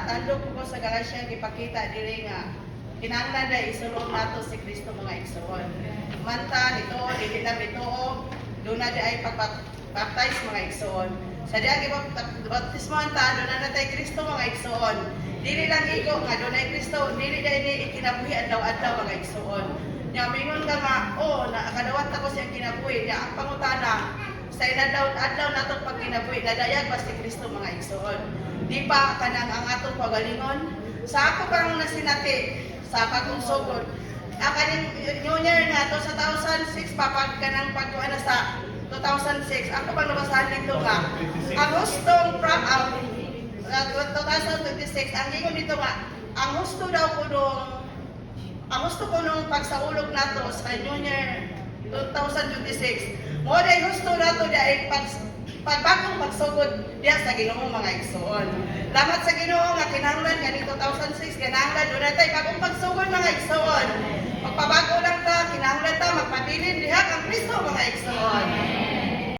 tandog ko sa galasya gipakita diri nga kinahanglan na isulod nato si Kristo mga igsoon. Manta nito dili na bituo doon na di ay pagbaptize mga igsoon. Sa diya gibaptismo anta doon na natay Kristo mga igsoon. Dili lang igo nga doon ay Kristo, dili dai ikinabuhi adlaw-adlaw mga igsoon. Nya mingon ka nga, nakadawat ako siyang kinabuhi. Nya ang pangutana sa inadlaw-adlaw nato pag kinabuhi nadayag ba si Kristo mga igsoon. Di pa kanang ang atong pagalingon sa ako parang nasinati sa pagungsugod. Kaning New Year nga to sa 2006 papag kanang pagkuha na sa 2006 ako pang nabasahan dito nga ang hustong 2026 ang ingon dito nga ang husto daw ko nung pagsaulog nato sa New Year 2026 mo day husto nato day pagbagong pagsugod diya sa Ginoo mga igsoon. Lamat sa Ginoo nga kinahanglan nga ni 2006 kinahanglan do natay bagong pagsugod mga igsoon. Magpabago lang ta, kinahanglan ta magpabilin diha kang Kristo mga igsoon.